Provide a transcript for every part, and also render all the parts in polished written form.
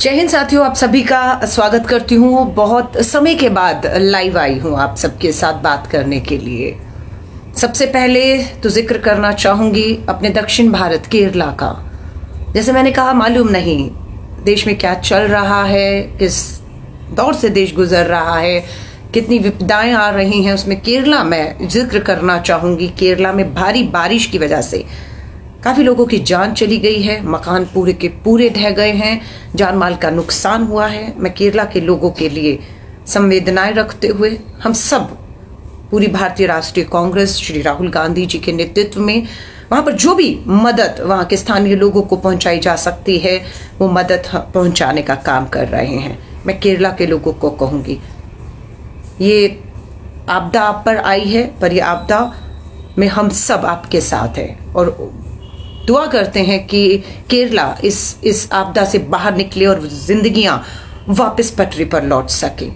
जय हिंद साथियों, आप सभी का स्वागत करती हूँ। बहुत समय के बाद लाइव आई हूँ आप सबके साथ बात करने के लिए। सबसे पहले तो जिक्र करना चाहूंगी अपने दक्षिण भारत केरला का। जैसे मैंने कहा, मालूम नहीं देश में क्या चल रहा है, किस दौर से देश गुजर रहा है, कितनी विपदाएं आ रही हैं। उसमें केरला में जिक्र करना चाहूंगी। केरला में भारी बारिश की वजह से काफी लोगों की जान चली गई है, मकान पूरे के पूरे ढह गए हैं, जान माल का नुकसान हुआ है। मैं केरला के लोगों के लिए संवेदनाएं रखते हुए हम सब पूरी भारतीय राष्ट्रीय कांग्रेस श्री राहुल गांधी जी के नेतृत्व में वहां पर जो भी मदद वहां के स्थानीय लोगों को पहुंचाई जा सकती है वो मदद पहुंचाने का काम कर रहे हैं। मैं केरला के लोगों को कहूंगी, ये आपदा आप पर आई है, पर ये आपदा में हम सब आपके साथ हैं और दुआ करते हैं कि केरला इस आपदा से बाहर निकले और जिंदगियां वापस पटरी पर लौट सके।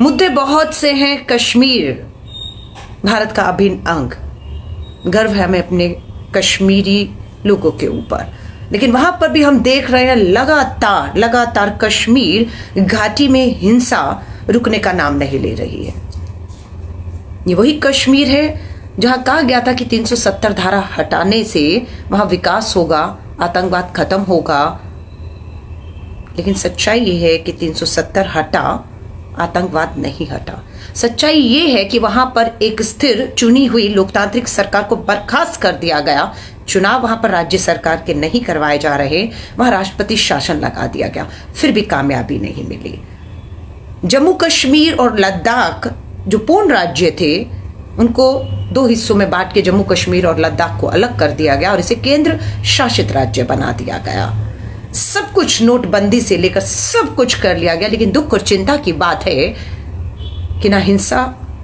मुद्दे बहुत से हैं। कश्मीर भारत का अभिन्न अंग, गर्व है हमें अपने कश्मीरी लोगों के ऊपर, लेकिन वहां पर भी हम देख रहे हैं लगातार कश्मीर घाटी में हिंसा रुकने का नाम नहीं ले रही है। ये वही कश्मीर है जहां कहा गया था कि 370 धारा हटाने से वहां विकास होगा, आतंकवाद खत्म होगा, लेकिन सच्चाई ये है कि 370 हटा, आतंकवाद नहीं हटा। सच्चाई ये है कि वहां पर एक स्थिर चुनी हुई लोकतांत्रिक सरकार को बर्खास्त कर दिया गया। चुनाव वहां पर राज्य सरकार के नहीं करवाए जा रहे, वहां राष्ट्रपति शासन लगा दिया गया, फिर भी कामयाबी नहीं मिली। जम्मू कश्मीर और लद्दाख जो पूर्ण राज्य थे उनको दो हिस्सों में बांट के जम्मू कश्मीर और लद्दाख को अलग कर दिया गया और इसे केंद्र शासित राज्य बना दिया गया। सब कुछ नोटबंदी से लेकर सब कुछ कर लिया गया, लेकिन दुख और चिंता की बात है कि ना हिंसा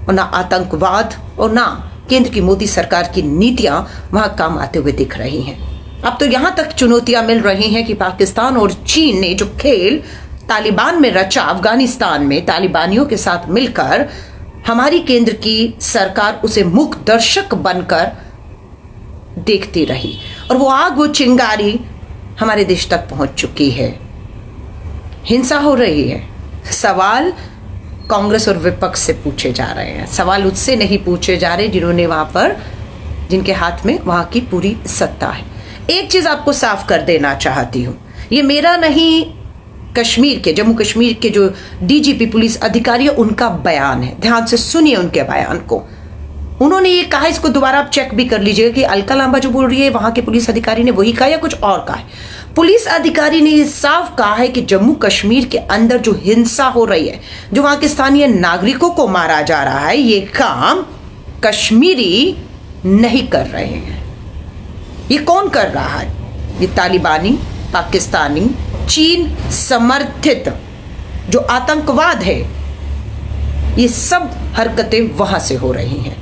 और ना आतंकवाद और ना केंद्र की मोदी सरकार की नीतियां वहां काम आते हुए दिख रही हैं। अब तो यहां तक चुनौतियां मिल रही हैं कि पाकिस्तान और चीन ने जो खेल तालिबान में रचा, अफगानिस्तान में तालिबानियों के साथ मिलकर, हमारी केंद्र की सरकार उसे मूक दर्शक बनकर देखती रही और वो आग, वो चिंगारी हमारे देश तक पहुंच चुकी है। हिंसा हो रही है। सवाल कांग्रेस और विपक्ष से पूछे जा रहे हैं, सवाल उससे नहीं पूछे जा रहे जिन्होंने वहां पर, जिनके हाथ में वहां की पूरी सत्ता है। एक चीज आपको साफ कर देना चाहती हूं, ये मेरा नहीं, कश्मीर के, जम्मू कश्मीर के जो डीजीपी पुलिस अधिकारी है उनका बयान है। ध्यान से सुनिए उनके बयान को। उन्होंने ये कहा, इसको दोबारा आप चेक भी कर लीजिएगा कि अलका लांबा जो बोल रही है वहां के पुलिस अधिकारी ने वही कहा या कुछ और कहा है। पुलिस अधिकारी ने ये साफ कहा है कि जम्मू कश्मीर के अंदर जो हिंसा हो रही है, जो वहां के स्थानीय नागरिकों को मारा जा रहा है, ये काम कश्मीरी नहीं कर रहे हैं। ये कौन कर रहा है? ये तालिबानी, पाकिस्तानी, चीन समर्थित जो आतंकवाद है, ये सब हरकतें वहां से हो रही हैं।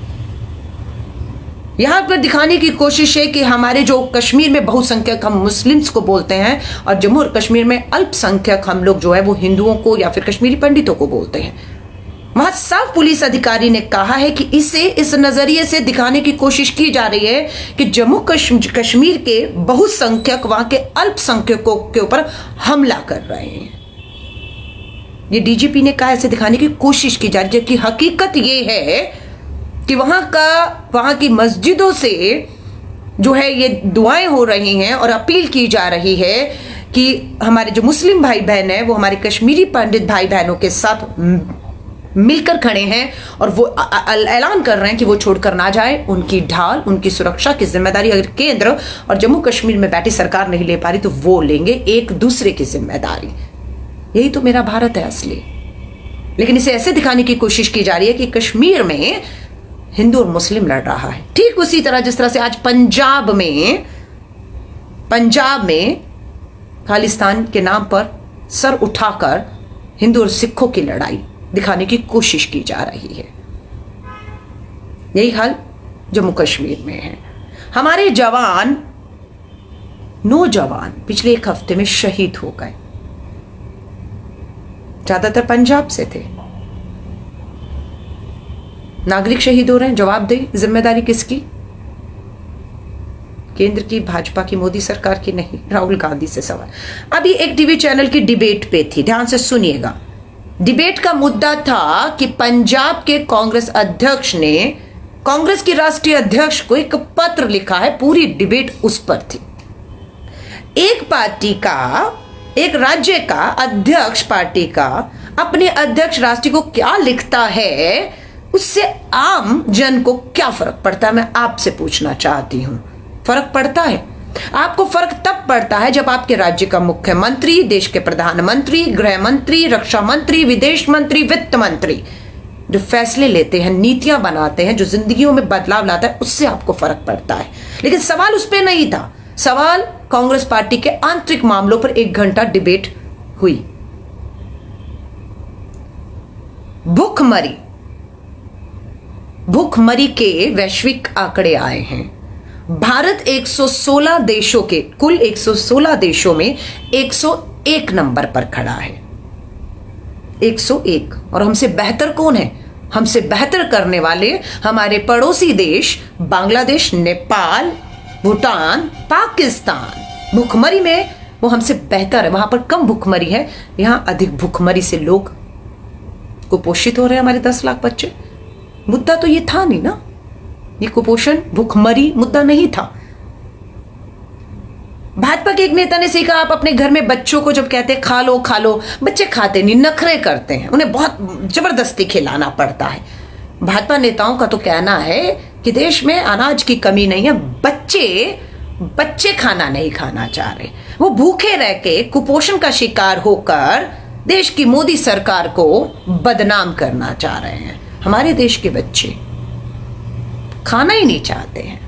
यहां पर दिखाने की कोशिश है कि हमारे जो कश्मीर में बहुसंख्यक हम मुस्लिम्स को बोलते हैं और जम्मू और कश्मीर में अल्पसंख्यक हम लोग जो है वो हिंदुओं को या फिर कश्मीरी पंडितों को बोलते हैं। वहां साफ पुलिस अधिकारी ने कहा है कि इसे इस नजरिए से दिखाने की कोशिश की जा रही है कि जम्मू कश्मीर के बहुसंख्यक वहां के अल्पसंख्यकों के ऊपर हमला कर रहे हैं। ये डीजीपी ने कहा, ऐसे दिखाने की कोशिश की जा रही है, जबकि हकीकत ये है कि वहां की मस्जिदों से जो है ये दुआएं हो रही हैं और अपील की जा रही है कि हमारे जो मुस्लिम भाई बहन है वो हमारे कश्मीरी पंडित भाई बहनों के साथ मिलकर खड़े हैं और वो ऐलान कर रहे हैं कि वो छोड़कर ना जाए। उनकी ढाल, उनकी सुरक्षा की जिम्मेदारी अगर केंद्र और जम्मू कश्मीर में बैठी सरकार नहीं ले पा रही तो वो लेंगे एक दूसरे की जिम्मेदारी। यही तो मेरा भारत है असली। लेकिन इसे ऐसे दिखाने की कोशिश की जा रही है कि कश्मीर में हिंदू और मुस्लिम लड़ रहा है। ठीक उसी तरह जिस तरह से आज पंजाब में खालिस्तान के नाम पर सर उठाकर हिंदू और सिखों की लड़ाई दिखाने की कोशिश की जा रही है। यही हाल जम्मू कश्मीर में है। हमारे जवान, नौजवान पिछले एक हफ्ते में शहीद हो गए, ज्यादातर पंजाब से थे। नागरिक शहीद हो रहे हैं, जवाबदेही जिम्मेदारी किसकी? केंद्र की, भाजपा की, मोदी सरकार की नहीं, राहुल गांधी से सवाल। अभी एक टीवी चैनल की डिबेट पे थी, ध्यान से सुनिएगा। डिबेट का मुद्दा था कि पंजाब के कांग्रेस अध्यक्ष ने कांग्रेस की राष्ट्रीय अध्यक्ष को एक पत्र लिखा है, पूरी डिबेट उस पर थी। एक पार्टी का, एक राज्य का अध्यक्ष पार्टी का अपने अध्यक्ष राष्ट्रीय को क्या लिखता है, उससे आम जन को क्या फर्क पड़ता है, मैं आपसे पूछना चाहती हूं। फर्क पड़ता है? आपको फर्क तब पड़ता है जब आपके राज्य का मुख्यमंत्री, देश के प्रधानमंत्री, गृह मंत्री, रक्षा मंत्री, विदेश मंत्री, वित्त मंत्री जो फैसले लेते हैं, नीतियां बनाते हैं, जो जिंदगियों में बदलाव लाता है, उससे आपको फर्क पड़ता है। लेकिन सवाल उस पर नहीं था। सवाल कांग्रेस पार्टी के आंतरिक मामलों पर 1 घंटा डिबेट हुई। भूखमरी के वैश्विक आंकड़े आए हैं। भारत 116 देशों के, कुल 116 देशों में 101 नंबर पर खड़ा है। 101। और हमसे बेहतर कौन है? हमसे बेहतर करने वाले हमारे पड़ोसी देश बांग्लादेश, नेपाल, भूटान, पाकिस्तान। भूखमरी में वो हमसे बेहतर है। वहां पर कम भूखमरी है, यहां अधिक भूखमरी से लोग कुपोषित हो रहे हैं, हमारे 10 लाख बच्चे। मुद्दा तो ये था नहीं ना, ये कुपोषण, भूखमरी मुद्दा नहीं था। भाजपा के एक नेता ने सीखा, आप अपने घर में बच्चों को जब कहते हैं खा लो खा लो, बच्चे खाते नहीं, नखरे करते हैं, उन्हें बहुत जबरदस्ती खिलाना पड़ता है। भाजपा नेताओं का तो कहना है कि देश में अनाज की कमी नहीं है, बच्चे खाना नहीं खाना चाह रहे, वो भूखे रह के कुपोषण का शिकार होकर देश की मोदी सरकार को बदनाम करना चाह रहे हैं। हमारे देश के बच्चे खाना ही नहीं चाहते हैं,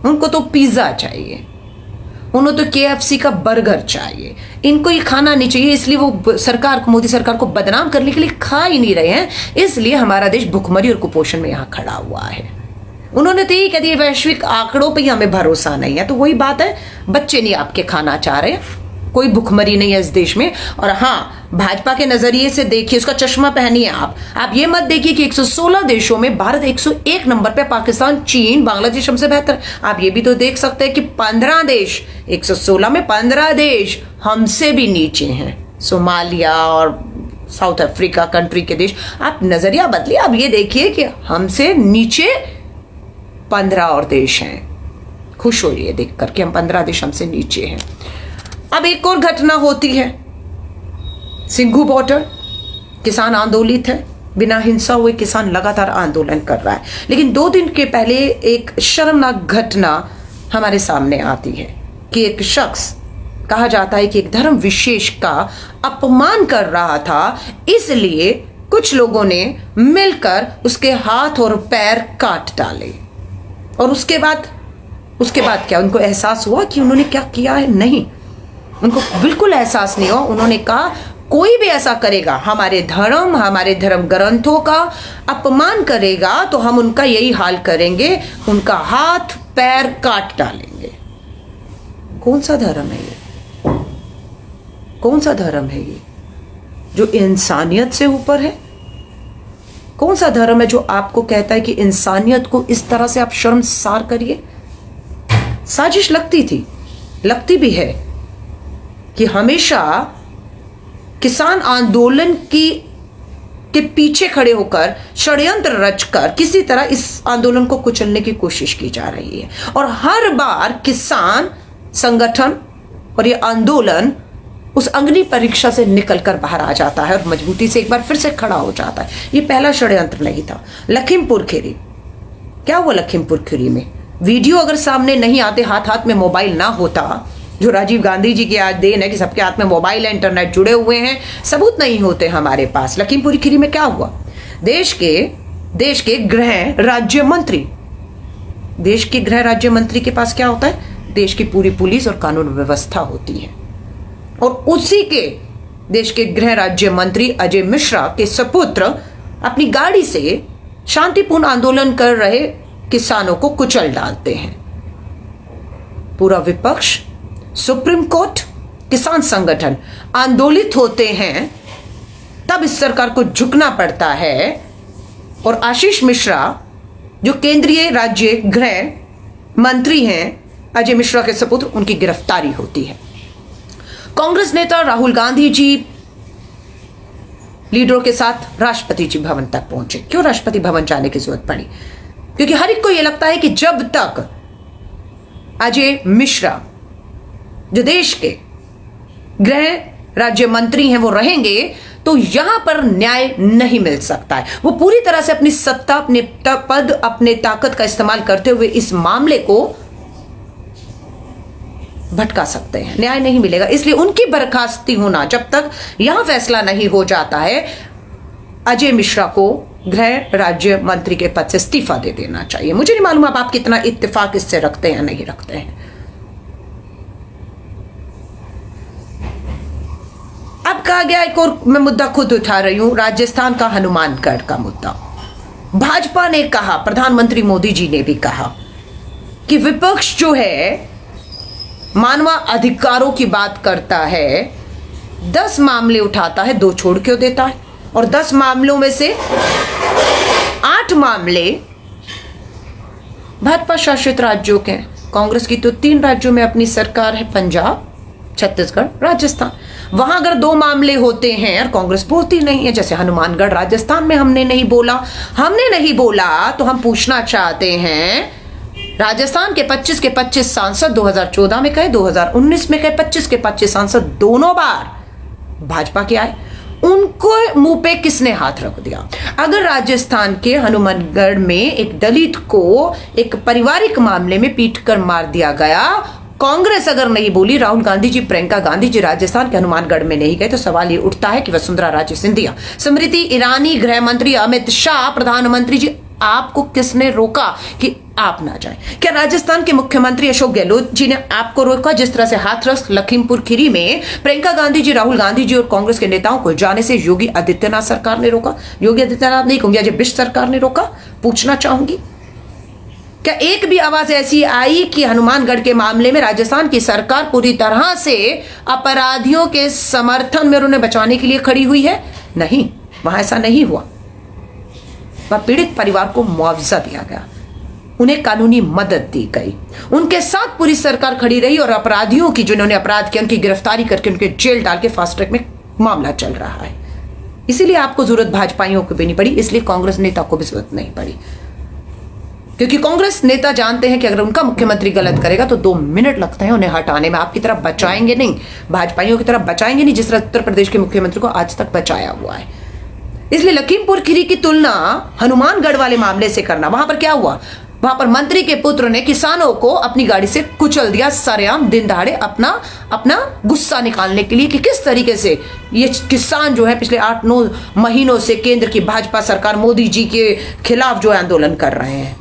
उनको तो पिज्जा चाहिए, उन्हें तो KFC का बर्गर चाहिए, इनको ये खाना नहीं चाहिए। इसलिए वो सरकार को, मोदी सरकार को बदनाम करने के लिए खा ही नहीं रहे हैं। इसलिए हमारा देश भुखमरी और कुपोषण में यहां खड़ा हुआ है। उन्होंने तो यही कह दिया, वैश्विक आंकड़ों पे हमें भरोसा नहीं है। तो वही बात है, बच्चे नहीं आपके खाना चाह रहे, कोई भुखमरी नहीं है इस देश में। और हाँ, भाजपा के नजरिए से देखिए, उसका चश्मा पहनिए आप ये मत देखिए कि 116 देशों में भारत 101 नंबर पे, पाकिस्तान, चीन, बांग्लादेश हमसे बेहतर। आप ये भी तो देख सकते हैं कि 15 देश, 116 में 15 देश हमसे भी नीचे हैं। सोमालिया और साउथ अफ्रीका कंट्री के देश। आप नजरिया बदलिए, आप ये देखिए कि हमसे नीचे 15 और देश हैं। खुश होइए देख करके, हम 15 देश हमसे नीचे हैं। अब एक और घटना होती है, सिंघू बॉर्डर, किसान आंदोलित है, बिना हिंसा हुए किसान लगातार आंदोलन कर रहा है। लेकिन 2 दिन के पहले एक शर्मनाक घटना हमारे सामने आती है कि एक शख्स, कहा जाता है कि एक धर्म विशेष का अपमान कर रहा था, इसलिए कुछ लोगों ने मिलकर उसके हाथ और पैर काट डाले। और उसके बाद क्या उनको एहसास हुआ कि उन्होंने क्या किया है? नहीं, उनको बिल्कुल एहसास नहीं हुआ। उन्होंने कहा, कोई भी ऐसा करेगा, हमारे धर्म ग्रंथों का अपमान करेगा, तो हम उनका यही हाल करेंगे, उनका हाथ पैर काट डालेंगे। कौन सा धर्म है ये? कौन सा धर्म है ये जो इंसानियत से ऊपर है? कौन सा धर्म है जो आपको कहता है कि इंसानियत को इस तरह से आप शर्मसार करिए? साजिश लगती भी है कि हमेशा किसान आंदोलन के पीछे खड़े होकर षड्यंत्र रचकर किसी तरह इस आंदोलन को कुचलने की कोशिश की जा रही है। और हर बार किसान संगठन और ये आंदोलन उस अग्नि परीक्षा से निकलकर बाहर आ जाता है और मजबूती से एक बार फिर से खड़ा हो जाता है। ये पहला षड्यंत्र नहीं था। लखीमपुर खीरी, क्या हुआ लखीमपुर खीरी में? वीडियो अगर सामने नहीं आते, हाथ में मोबाइल ना होता, जो राजीव गांधी जी की आज देन है कि सबके हाथ में मोबाइल है, इंटरनेट जुड़े हुए हैं, सबूत नहीं होते हमारे पास। लखीमपुर खीरी में क्या हुआ? देश के गृह राज्य मंत्री के पास क्या होता है? देश की पूरी पुलिस और कानून व्यवस्था होती है। और उसी के देश के गृह राज्य मंत्री अजय मिश्रा के सपुत्र अपनी गाड़ी से शांतिपूर्ण आंदोलन कर रहे किसानों को कुचल डालते हैं। पूरा विपक्ष, सुप्रीम कोर्ट, किसान संगठन आंदोलित होते हैं, तब इस सरकार को झुकना पड़ता है। और आशीष मिश्रा जो केंद्रीय राज्य गृह मंत्री हैं अजय मिश्रा के सपुत्र, उनकी गिरफ्तारी होती है। कांग्रेस नेता राहुल गांधी जी लीडरों के साथ राष्ट्रपति जी भवन तक पहुंचे। क्यों राष्ट्रपति भवन जाने की जरूरत पड़ी? क्योंकि हर एक को यह लगता है कि जब तक अजय मिश्रा जो देश के गृह राज्य मंत्री हैं वो रहेंगे तो यहां पर न्याय नहीं मिल सकता है। वो पूरी तरह से अपनी सत्ता, अपने पद, अपने ताकत का इस्तेमाल करते हुए इस मामले को भटका सकते हैं, न्याय नहीं मिलेगा। इसलिए उनकी बर्खास्ती होना, जब तक यहां फैसला नहीं हो जाता है, अजय मिश्रा को गृह राज्य मंत्री के पद से इस्तीफा दे देना चाहिए। मुझे नहीं मालूम आप कितना इत्तेफाक इससे रखते हैं नहीं रखते हैं। अब कहा गया, एक और मैं मुद्दा खुद उठा रही हूं, राजस्थान का हनुमानगढ़ का मुद्दा। भाजपा ने कहा, प्रधानमंत्री मोदी जी ने भी कहा कि विपक्ष जो है मानवाधिकारों की बात करता है, 10 मामले उठाता है, 2 छोड़ क्यों देता है? और 10 मामलों में से 8 मामले भाजपा शासित राज्यों के हैं। कांग्रेस की तो 3 राज्यों में अपनी सरकार है, पंजाब, छत्तीसगढ़, राजस्थान। वहां अगर 2 मामले होते हैं और कांग्रेस बोलती नहीं है, जैसे हनुमानगढ़ राजस्थान में हमने नहीं बोला तो हम पूछना चाहते हैं, राजस्थान के 25 के 25 सांसद 2014 में कहे, 2019 में कहे, 25 के 25 सांसद दोनों बार भाजपा के आए, उनको मुंह पे किसने हाथ रख दिया? अगर राजस्थान के हनुमानगढ़ में एक दलित को एक पारिवारिक मामले में पीटकर मार दिया गया, कांग्रेस अगर नहीं बोली, राहुल गांधी जी, प्रियंका गांधी जी राजस्थान के हनुमानगढ़ में नहीं गए, तो सवाल ये उठता है कि वसुंधरा राजे सिंधिया, स्मृति ईरानी, गृह मंत्री अमित शाह, प्रधानमंत्री जी, आपको किसने रोका कि आप ना जाएं? क्या राजस्थान के मुख्यमंत्री अशोक गहलोत जी ने आपको रोका? जिस तरह से हाथरस लखीमपुर खीरी में प्रियंका गांधी जी, राहुल गांधी जी और कांग्रेस के नेताओं को जाने से योगी आदित्यनाथ सरकार ने रोका, योगी आदित्यनाथ नहीं कहूंगी, अजय बिष्ट सरकार ने रोका? पूछना चाहूंगी, क्या एक भी आवाज ऐसी आई कि हनुमानगढ़ के मामले में राजस्थान की सरकार पूरी तरह से अपराधियों के समर्थन में उन्हें बचाने के लिए खड़ी हुई है? नहीं, वहां ऐसा नहीं हुआ। वह पीड़ित परिवार को मुआवजा दिया गया, उन्हें कानूनी मदद दी गई, उनके साथ पूरी सरकार खड़ी रही और अपराधियों की, जिन्होंने अपराध किया, उनकी गिरफ्तारी करके उनके जेल डाल के फास्ट ट्रैक में मामला चल रहा है। इसीलिए आपको जरूरत भाजपाइयों को भी नहीं पड़ी, इसलिए कांग्रेस नेता को भी जरूरत नहीं पड़ी, क्योंकि कांग्रेस नेता जानते हैं कि अगर उनका मुख्यमंत्री गलत करेगा तो 2 मिनट लगते हैं उन्हें हटाने में। आपकी तरफ बचाएंगे नहीं, भाजपाइयों की तरफ बचाएंगे नहीं, जिस तरह उत्तर प्रदेश के मुख्यमंत्री को आज तक बचाया हुआ है। इसलिए लखीमपुर खीरी की तुलना हनुमानगढ़ वाले मामले से करना, वहां पर क्या हुआ? वहां पर मंत्री के पुत्र ने किसानों को अपनी गाड़ी से कुचल दिया, सरेआम दिन दहाड़े, अपना गुस्सा निकालने के लिए कि किस तरीके से ये किसान जो है पिछले 8-9 महीनों से केंद्र की भाजपा सरकार, मोदी जी के खिलाफ जो आंदोलन कर रहे हैं।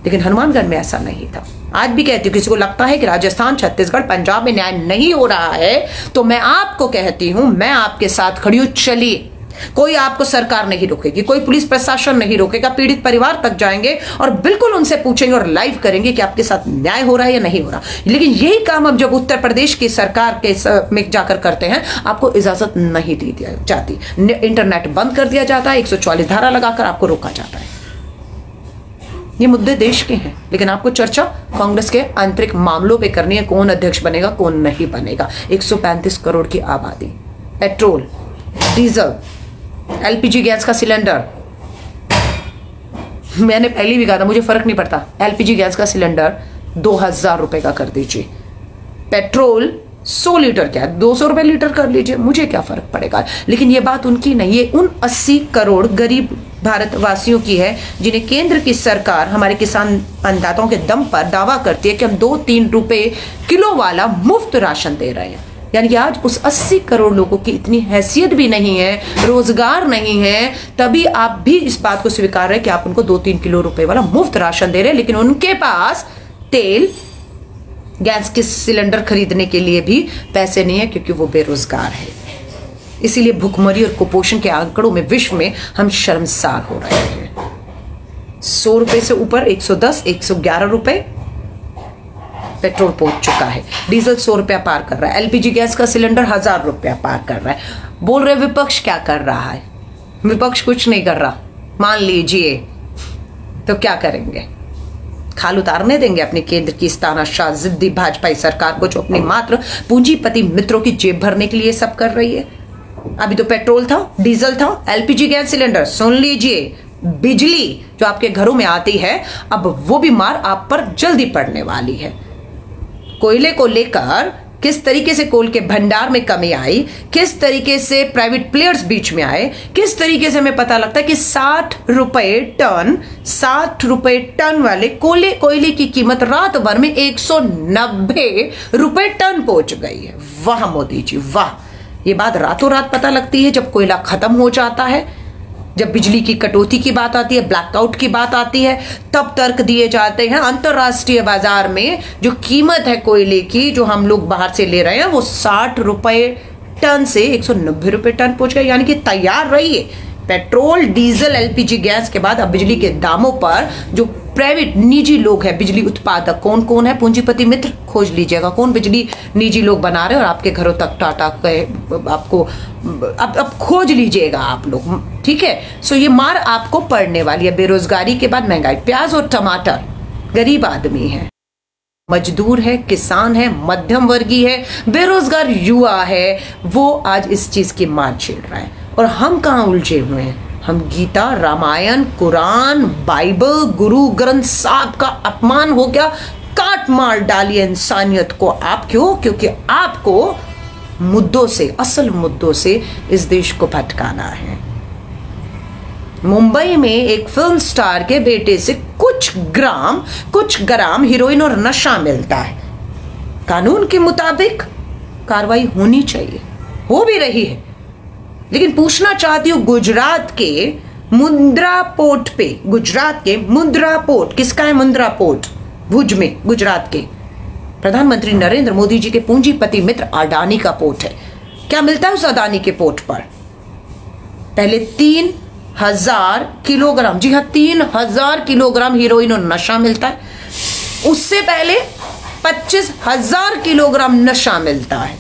लेकिन हनुमानगढ़ में ऐसा नहीं था। आज भी कहती हूँ, किसी को लगता है कि राजस्थान, छत्तीसगढ़, पंजाब में न्याय नहीं हो रहा है, तो मैं आपको कहती हूं, मैं आपके साथ खड़ी हूं, चलिए। कोई आपको सरकार नहीं रोकेगी, कोई पुलिस प्रशासन नहीं रोकेगा, पीड़ित परिवार तक जाएंगे और बिल्कुल उनसे पूछेंगे और लाइव करेंगे कि आपके साथ न्याय हो रहा है या नहीं हो रहा। लेकिन यही काम हम जब उत्तर प्रदेश की सरकार के में जाकर करते हैं, आपको इजाजत नहीं दी जाती, इंटरनेट बंद कर दिया जाता है, 144 धारा लगाकर आपको रोका जाता है। ये मुद्दे देश के हैं, लेकिन आपको चर्चा कांग्रेस के आंतरिक मामलों पे करनी है, कौन अध्यक्ष बनेगा, कौन नहीं बनेगा। 135 करोड़ की आबादी, पेट्रोल, डीजल, एलपीजी गैस का सिलेंडर, मैंने पहले भी कहा था मुझे फर्क नहीं पड़ता, एलपीजी गैस का सिलेंडर 2000 रुपए का कर दीजिए, पेट्रोल 100 लीटर क्या 200 रुपए लीटर कर लीजिए, मुझे क्या फर्क पड़ेगा। लेकिन ये बात उनकी नहीं, ये उन 80 करोड़ गरीब भारतवासियों की है जिन्हें केंद्र की सरकार हमारे किसान अन्नदाताओं के दम पर दावा करती है कि हम 2-3 रुपए किलो वाला मुफ्त राशन दे रहे हैं। यानी कि आज उस 80 करोड़ लोगों की इतनी हैसियत भी नहीं है, रोजगार नहीं है, तभी आप भी इस बात को स्वीकार रहे कि आप उनको 2-3 किलो रुपए वाला मुफ्त राशन दे रहे हैं, लेकिन उनके पास तेल, गैस के सिलेंडर खरीदने के लिए भी पैसे नहीं है, क्योंकि वो बेरोजगार है। इसीलिए भुखमरी और कुपोषण के आंकड़ों में विश्व में हम शर्मसार हो रहे हैं। 100 रुपए से ऊपर 110, 111 रुपए पेट्रोल पहुंच चुका है, डीजल 100 रुपया पार कर रहा है, एलपीजी गैस का सिलेंडर 1000 रुपया पार कर रहा है। बोल रहे विपक्ष क्या कर रहा है? विपक्ष कुछ नहीं कर रहा, मान लीजिए, तो क्या करेंगे? खाल उतारने देंगे अपने केंद्र की इस तानाशाह जिद्दी भाजपाई सरकार को, जो अपनी मात्र पूंजीपति मित्रों की जेब भरने के लिए सब कर रही है। अभी तो पेट्रोल था, डीजल था, एलपीजी गैस सिलेंडर, सुन लीजिए, बिजली जो आपके घरों में आती है, अब वो भी मार आप पर जल्दी पड़ने वाली है। कोयले को लेकर किस तरीके से कोल के भंडार में कमी आई, किस तरीके से प्राइवेट प्लेयर्स बीच में आए, किस तरीके से हमें पता लगता है कि 60 रुपए टन वाले कोयले की कीमत रात भर में 190 रुपए टन पहुंच गई है। वाह मोदी जी वाह, ये बात रातों रात पता लगती है जब कोयला खत्म हो जाता है, जब बिजली की कटौती की बात आती है, ब्लैकआउट की बात आती है, तब तर्क दिए जाते हैं। अंतरराष्ट्रीय बाजार में जो कीमत है कोयले की, जो हम लोग बाहर से ले रहे हैं, वो 60 रुपए टन से 190 रुपए टन पहुंच गए। यानी कि तैयार रहिए, पेट्रोल, डीजल, एलपीजी गैस के बाद अब बिजली के दामों पर जो प्राइवेट निजी लोग हैं बिजली उत्पादक, कौन कौन है पूंजीपति मित्र, खोज लीजिएगा कौन बिजली निजी लोग बना रहे हैं और आपके घरों तक टाटा आपको अब खोज लीजिएगा आप लोग, ठीक है। सो ये मार आपको पड़ने वाली है। बेरोजगारी के बाद महंगाई, प्याज और टमाटर, गरीब आदमी है, मजदूर है, किसान है, मध्यम वर्गीय है, बेरोजगार युवा है, वो आज इस चीज की मार झेल रहा है। और हम कहाँ उलझे हुए हैं? हम गीता, रामायण, कुरान, बाइबल, गुरु ग्रंथ साहब का अपमान हो गया, काट मार डाली इंसानियत को। आप क्यों? क्योंकि आपको मुद्दों से, असल मुद्दों से इस देश को भटकाना है। मुंबई में एक फिल्म स्टार के बेटे से कुछ ग्राम हीरोइन और नशा मिलता है। कानून के मुताबिक कार्रवाई होनी चाहिए, हो भी रही है। लेकिन पूछना चाहती हूं, गुजरात के मुंद्रा पोर्ट पे, गुजरात के मुंद्रा पोर्ट, किसका है मुंद्रा पोर्ट? भुज में, गुजरात के प्रधानमंत्री नरेंद्र मोदी जी के पूंजीपति मित्र अडानी का पोर्ट है। क्या मिलता है उस अडानी के पोर्ट पर? पहले 3000 किलोग्राम, जी हां 3000 किलोग्राम हीरोइन और नशा मिलता है। उससे पहले 25,000 किलोग्राम नशा मिलता है।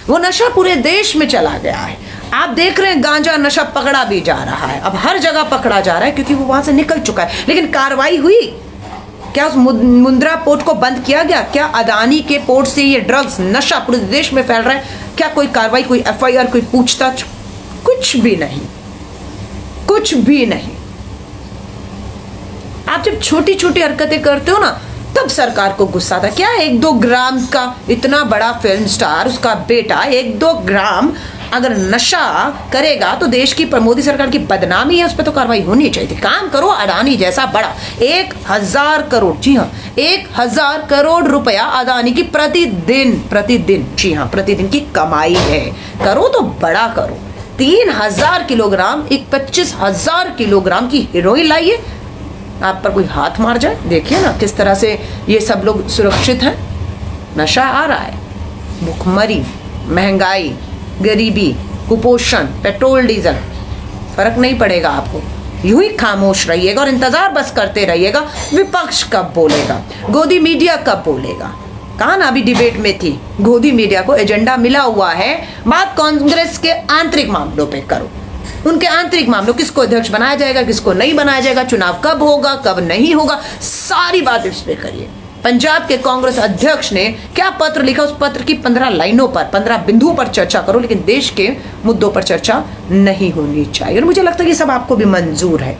वो नशा पूरे देश में चला गया है। आप देख रहे हैं गांजा नशा पकड़ा भी जा रहा है, अब हर जगह पकड़ा जा रहा है क्योंकि वो वहां से निकल चुका है। लेकिन कार्रवाई हुई क्या? उस मुंद्रा पोर्ट को बंद किया गया क्या? अडानी के पोर्ट से ये ड्रग्स नशा पूरे देश में फैल रहा है, क्या कोई कार्रवाई, कोई एफआईआर, कोई पूछताछ? कुछ भी नहीं, कुछ भी नहीं। आप जब छोटी छोटी हरकतें करते हो ना, तब सरकार को गुस्सा आता। क्या 1-2 ग्राम का इतना बड़ा फिल्म स्टार, उसका बेटा 1-2 ग्राम अगर नशा करेगा तो देश की मोदी सरकार की बदनामी है, उस पर तो कार्रवाई होनी चाहिए थी। काम करो, अडानी जैसा बड़ा 1000 करोड़, जी हाँ 1000 करोड़ रुपया अडानी की प्रतिदिन, जी हाँ प्रतिदिन की कमाई है। करो तो बड़ा करो। 3000 किलोग्राम, 25,000 किलोग्राम की हीरोइन लाइए, आप पर कोई हाथ मार जाए। देखिए ना किस तरह से ये सब लोग सुरक्षित हैं। नशा आ रहा है, भुखमरी, महंगाई, गरीबी, कुपोषण, पेट्रोल डीजल, फर्क नहीं पड़ेगा आपको। यूं ही खामोश रहिएगा और इंतजार बस करते रहिएगा विपक्ष कब बोलेगा, गोदी मीडिया कब बोलेगा। कहा ना अभी डिबेट में थी, गोदी मीडिया को एजेंडा मिला हुआ है, बात कांग्रेस के आंतरिक मामलों पे करो। उनके आंतरिक मामलों, किसको अध्यक्ष बनाया जाएगा, किसको नहीं बनाया जाएगा, चुनाव कब होगा, कब नहीं होगा, सारी बात इस पे करिए। पंजाब के कांग्रेस अध्यक्ष ने क्या पत्र लिखा, उस पत्र की 15 लाइनों पर, 15 बिंदुओं पर चर्चा करो, लेकिन देश के मुद्दों पर चर्चा नहीं होनी चाहिए। और मुझे लगता है कि सब आपको भी मंजूर है।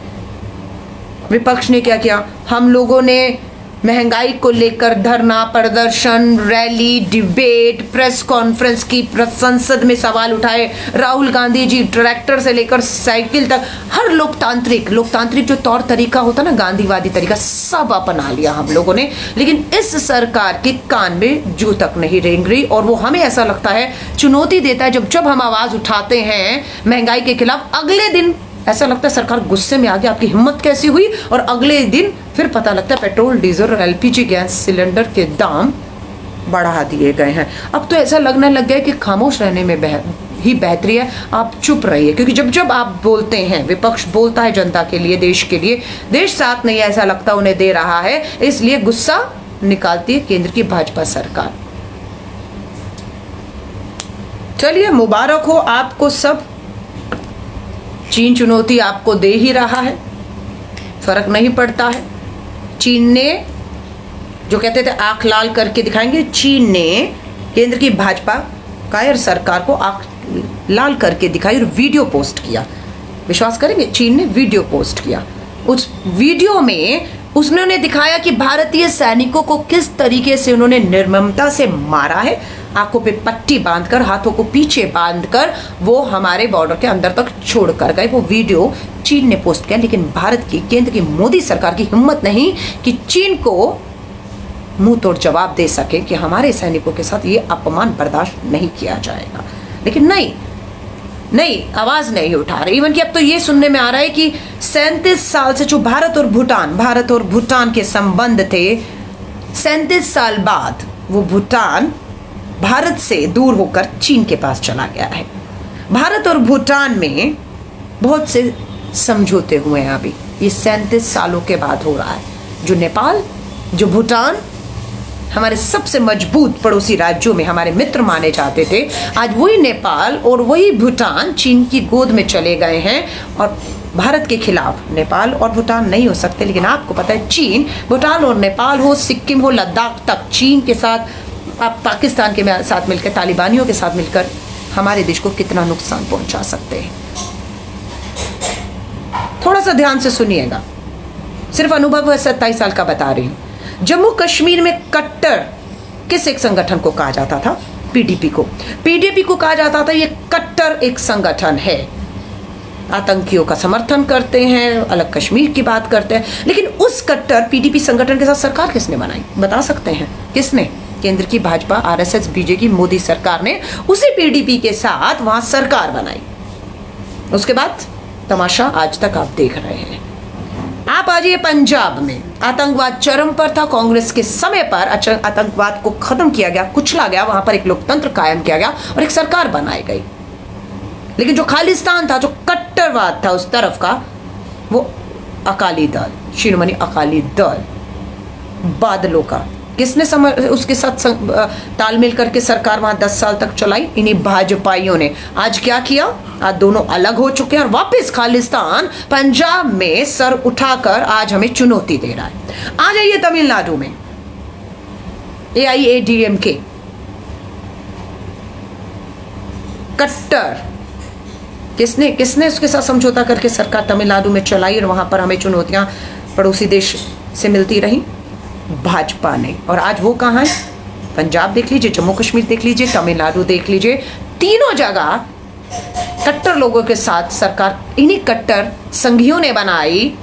विपक्ष ने क्या किया? हम लोगों ने महंगाई को लेकर धरना, प्रदर्शन, रैली, डिबेट, प्रेस कॉन्फ्रेंस की, संसद में सवाल उठाए। राहुल गांधी जी ट्रैक्टर से लेकर साइकिल तक हर लोकतांत्रिक जो तौर तरीका होता ना, गांधीवादी तरीका, सब अपना लिया हम लोगों ने। लेकिन इस सरकार के कान में जू तक नहीं रेंग रही। और वो हमें ऐसा लगता है चुनौती देता है, जब हम आवाज उठाते हैं महंगाई के खिलाफ, अगले दिन ऐसा लगता है सरकार गुस्से में आ गई, आपकी हिम्मत कैसी हुई। और अगले दिन फिर पता लगता है पेट्रोल, डीजल और एलपीजी गैस सिलेंडर के दाम बढ़ा दिए गए हैं। अब तो ऐसा लगने लग गया कि खामोश रहने में ही बेहतरी है, आप चुप रहिए। क्योंकि जब आप बोलते हैं, विपक्ष बोलता है जनता के लिए, देश के लिए, देश साथ नहीं ऐसा लगता उन्हें दे रहा है, इसलिए गुस्सा निकालती है केंद्र की भाजपा सरकार। चलिए मुबारक हो आपको सब। चीन चुनौती आपको दे ही रहा है, फर्क नहीं पड़ता है। चीन ने जो कहते थे आंख लाल करके दिखाएंगे, चीन ने केंद्र की भाजपा कायर सरकार को आंख लाल करके दिखाई और वीडियो पोस्ट किया। विश्वास करेंगे, चीन ने वीडियो पोस्ट किया। उस वीडियो में उसने दिखाया कि भारतीय सैनिकों को किस तरीके से उन्होंने निर्ममता से मारा है। आंखों पे पट्टी बांधकर, हाथों को पीछे बांधकर वो हमारे बॉर्डर के अंदर तक छोड़ कर गए। वो वीडियो चीन ने पोस्ट किया, लेकिन भारत की केंद्र की मोदी सरकार की हिम्मत नहीं कि चीन को मुंह तोड़ जवाब दे सके कि हमारे सैनिकों के साथ ये अपमान बर्दाश्त नहीं किया जाएगा। लेकिन नहीं, आवाज नहीं उठा रहे। इवन कि अब तो ये सुनने में आ रहा है कि 37 साल से जो भारत और भूटान के संबंध थे, 37 साल बाद वो भूटान भारत से दूर होकर चीन के पास चला गया है। भारत और भूटान में बहुत से समझौते हुए हैं। अभी ये 37 सालों के बाद हो रहा है। जो नेपाल, जो भूटान हमारे सबसे मजबूत पड़ोसी राज्यों में हमारे मित्र माने जाते थे, आज वही नेपाल और वही भूटान चीन की गोद में चले गए हैं। और भारत के खिलाफ नेपाल और भूटान नहीं हो सकते। लेकिन आपको पता है, चीन, भूटान और नेपाल हो, सिक्किम हो, लद्दाख तक चीन के साथ, आप पाकिस्तान के साथ मिलकर, तालिबानियों के साथ मिलकर हमारे देश को कितना नुकसान पहुंचा सकते हैं। थोड़ा सा ध्यान से सुनिएगा, सिर्फ अनुभव है 27 साल का बता रही हूं। जम्मू कश्मीर में कट्टर किस एक संगठन को कहा जाता था? पीडीपी को। पीडीपी को कहा जाता था ये कट्टर एक संगठन है, आतंकियों का समर्थन करते हैं, अलग कश्मीर की बात करते हैं। लेकिन उस कट्टर पीडीपी संगठन के साथ सरकार किसने बनाई? बता सकते हैं किसने? केंद्र की भाजपा, आरएसएस, बीजेपी, मोदी सरकार ने उसी पीडीपी के साथ वहां सरकार बनाई। उसके बाद तमाशा आज तक आप देख रहे हैं। आप आ जाइए पंजाब में, आतंकवाद चरम पर था। कांग्रेस के समय पर आतंकवाद को खत्म किया गया, कुचला गया, वहां पर एक लोकतंत्र कायम किया गया और एक सरकार बनाई गई। लेकिन जो खालिस्तान था, जो कट्टरवाद था उस तरफ का, वो अकाली दल, शिरोमणि अकाली दल, बादलों का, किसने उसके साथ तालमेल करके सरकार वहां 10 साल तक चलाई? इन्हीं भाजपाइयों ने। आज क्या किया? आज दोनों अलग हो चुके हैं और वापस खालिस्तान पंजाब में सर उठाकर आज हमें चुनौती दे रहा है। आ जाइए तमिलनाडु में, AIADMK, कट्टर, किसने उसके साथ समझौता करके सरकार तमिलनाडु में चलाई और वहां पर हमें चुनौतियां पड़ोसी देश से मिलती रही? भाजपा ने। और आज वो कहां है? पंजाब देख लीजिए, जम्मू कश्मीर देख लीजिए, तमिलनाडु देख लीजिए, तीनों जगह कट्टर लोगों के साथ सरकार इन्हीं कट्टर संघियों ने बनाई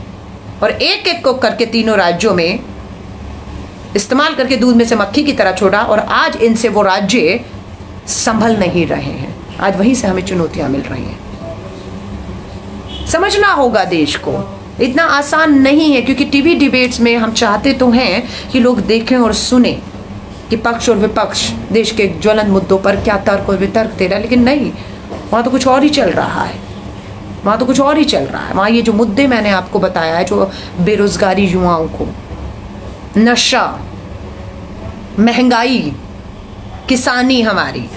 और एक एक को करके तीनों राज्यों में इस्तेमाल करके दूध में से मक्खी की तरह छोड़ा। और आज इनसे वो राज्य संभल नहीं रहे हैं। आज वहीं से हमें चुनौतियां मिल रही हैं। समझना होगा देश को, इतना आसान नहीं है। क्योंकि टीवी डिबेट्स में हम चाहते तो हैं कि लोग देखें और सुने कि पक्ष और विपक्ष देश के ज्वलंत मुद्दों पर क्या तर्क और वितर्क दे रहा है, लेकिन नहीं, वहाँ तो कुछ और ही चल रहा है। वहाँ ये जो मुद्दे मैंने आपको बताया है, जो बेरोजगारी युवाओं को, नशा, महंगाई, किसानी, हमारी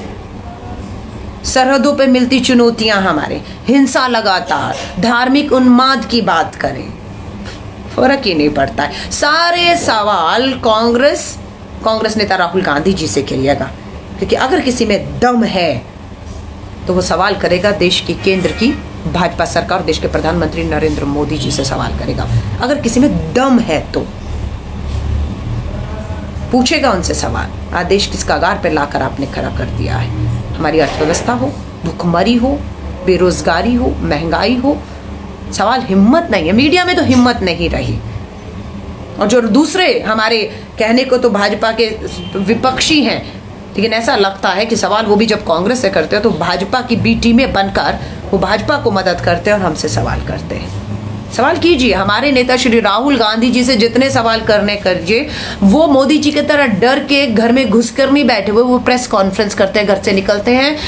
सरहदों पे मिलती चुनौतियां, हमारे हिंसा लगातार, धार्मिक उन्माद की बात करें, फर्क ही नहीं पड़ता है। सारे सवाल कांग्रेस नेता राहुल गांधी जी से करिएगा। क्योंकि अगर किसी में दम है तो वो सवाल करेगा देश की केंद्र की भाजपा सरकार, देश के प्रधानमंत्री नरेंद्र मोदी जी से सवाल करेगा। अगर किसी में दम है तो पूछेगा उनसे सवाल। आज देश किस कगार पर लाकर आपने खड़ा कर दिया है? हमारी अर्थव्यवस्था हो, भुखमरी हो, बेरोजगारी हो, महंगाई हो, सवाल हिम्मत नहीं है। मीडिया में तो हिम्मत नहीं रही। और जो दूसरे हमारे कहने को तो भाजपा के विपक्षी हैं, लेकिन ऐसा लगता है कि सवाल वो भी जब कांग्रेस से करते हैं तो भाजपा की बी टीमें बनकर वो भाजपा को मदद करते हैं और हमसे सवाल करते हैं। सवाल कीजिए, हमारे नेता श्री राहुल गांधी जी से जितने सवाल करने करिए। वो मोदी जी की तरह डर के घर में घुसकर नहीं बैठे हुए, वो प्रेस कॉन्फ्रेंस करते हैं, घर से निकलते हैं,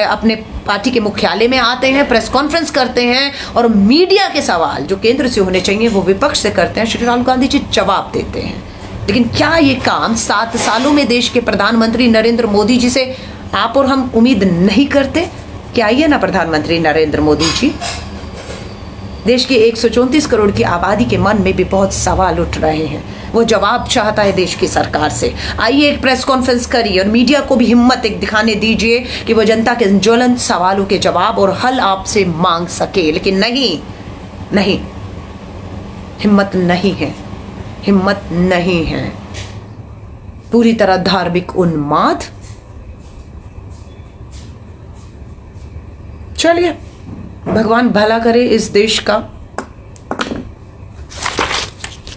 अपने पार्टी के मुख्यालय में आते हैं, प्रेस कॉन्फ्रेंस करते हैं और मीडिया के सवाल जो केंद्र से होने चाहिए वो विपक्ष से करते हैं। श्री राहुल गांधी जी जवाब देते हैं। लेकिन क्या ये काम 7 सालों में देश के प्रधानमंत्री नरेंद्र मोदी जी से आप और हम उम्मीद नहीं करते? कि आइए ना प्रधानमंत्री नरेंद्र मोदी जी, देश की 134 करोड़ की आबादी के मन में भी बहुत सवाल उठ रहे हैं। वो जवाब चाहता है देश की सरकार से। आइए एक प्रेस कॉन्फ्रेंस करिए और मीडिया को भी हिम्मत एक दिखाने दीजिए कि वो जनता के ज्वलंत सवालों के जवाब और हल आपसे मांग सके। लेकिन नहीं, नहीं, हिम्मत नहीं है, हिम्मत नहीं है। पूरी तरह धार्मिक उन्माद। चलिए, भगवान भला करे इस देश का।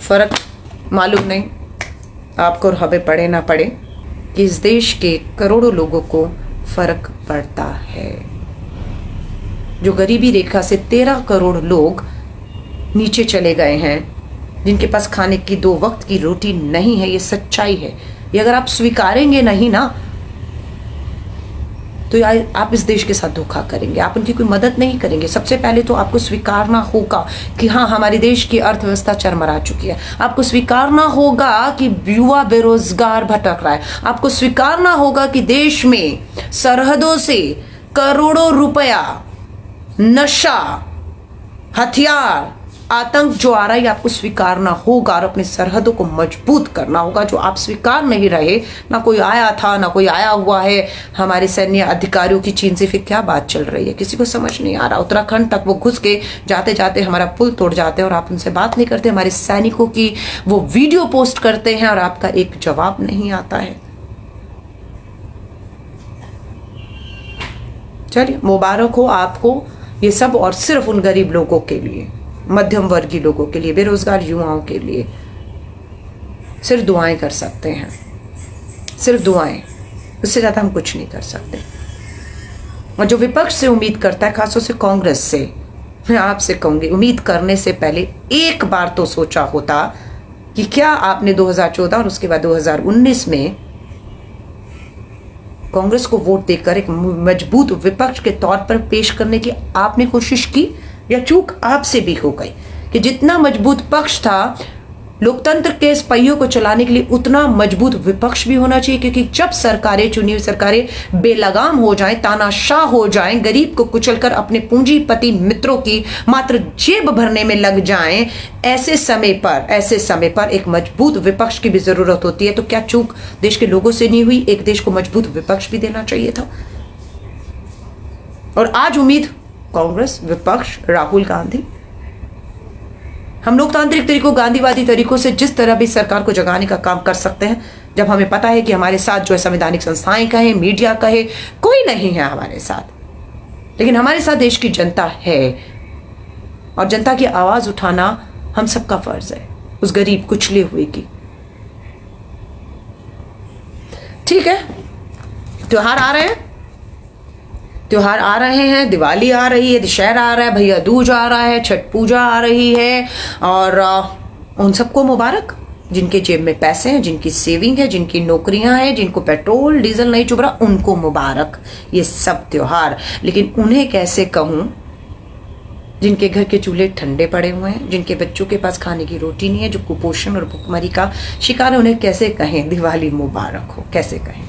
फर्क मालूम नहीं आपको और हमें पड़े ना पड़े कि इस देश के करोड़ों लोगों को फर्क पड़ता है। जो गरीबी रेखा से 13 करोड़ लोग नीचे चले गए हैं, जिनके पास खाने की 2 वक्त की रोटी नहीं है, ये सच्चाई है। ये अगर आप स्वीकारेंगे नहीं ना, तो आप इस देश के साथ धोखा करेंगे, आप उनकी कोई मदद नहीं करेंगे। सबसे पहले तो आपको स्वीकारना होगा कि हाँ, हमारे देश की अर्थव्यवस्था चरमरा चुकी है। आपको स्वीकारना होगा कि युवा बेरोजगार भटक रहा है। आपको स्वीकारना होगा कि देश में सरहदों से करोड़ों रुपया, नशा, हथियार, आतंक जो आ रहा है, आपको स्वीकारना होगा और अपनी सरहदों को मजबूत करना होगा, जो आप स्वीकार नहीं रहे। ना कोई आया था, ना कोई आया हुआ है। हमारे सैन्य अधिकारियों की चीन से फिर क्या बात चल रही है, किसी को समझ नहीं आ रहा। उत्तराखंड तक वो घुस के जाते जाते हमारा पुल तोड़ जाते हैं और आप उनसे बात नहीं करते। हमारे सैनिकों की वो वीडियो पोस्ट करते हैं और आपका एक जवाब नहीं आता है। चलिए, मुबारक हो आपको ये सब, और सिर्फ उन गरीब लोगों के लिए, मध्यम वर्गीय लोगों के लिए, बेरोजगार युवाओं के लिए सिर्फ दुआएं कर सकते हैं, सिर्फ दुआएं। उससे ज़्यादा हम कुछ नहीं कर सकते। और जो विपक्ष से उम्मीद करता है, खासतौर से कांग्रेस से, मैं आपसे कहूंगी, उम्मीद करने से पहले एक बार तो सोचा होता कि क्या आपने 2014 और उसके बाद 2019 में कांग्रेस को वोट देकर एक मजबूत विपक्ष के तौर पर पेश करने की आपने कोशिश की, या चूक आपसे भी हो गई कि जितना मजबूत पक्ष था लोकतंत्र के इस पहियों को चलाने के लिए, उतना मजबूत विपक्ष भी होना चाहिए। क्योंकि जब सरकारें, चुनी हुई सरकारें बेलगाम हो जाएं, तानाशाह हो जाएं, गरीब को कुचलकर अपने पूंजीपति मित्रों की मात्र जेब भरने में लग जाएं, ऐसे समय पर एक मजबूत विपक्ष की भी जरूरत होती है। तो क्या चूक देश के लोगों से नहीं हुई? एक देश को मजबूत विपक्ष भी देना चाहिए था। और आज उम्मीद कांग्रेस, विपक्ष, राहुल गांधी, हम लोकतांत्रिक तरीकों, गांधीवादी तरीकों से जिस तरह भी सरकार को जगाने का काम कर सकते हैं, जब हमें पता है कि हमारे साथ जो है संवैधानिक संस्थाएं कहें, मीडिया कहे, कोई नहीं है हमारे साथ, लेकिन हमारे साथ देश की जनता है। और जनता की आवाज उठाना हम सबका फर्ज है, उस गरीब कुचले हुए की। ठीक है, त्योहार आ रहे हैं, दिवाली आ रही है, दशहरा आ रहा है, भैया दूज आ रहा है, छठ पूजा आ रही है, और उन सबको मुबारक, जिनके जेब में पैसे हैं, जिनकी सेविंग है, जिनकी नौकरियां हैं, जिनको पेट्रोल डीजल नहीं चुभ रहा, उनको मुबारक ये सब त्योहार। लेकिन उन्हें कैसे कहूं जिनके घर के चूल्हे ठंडे पड़े हुए हैं, जिनके बच्चों के पास खाने की रोटी नहीं है, जो कुपोषण और भुखमरी का शिकार है, उन्हें कैसे कहें दिवाली मुबारक हो? कैसे कहें?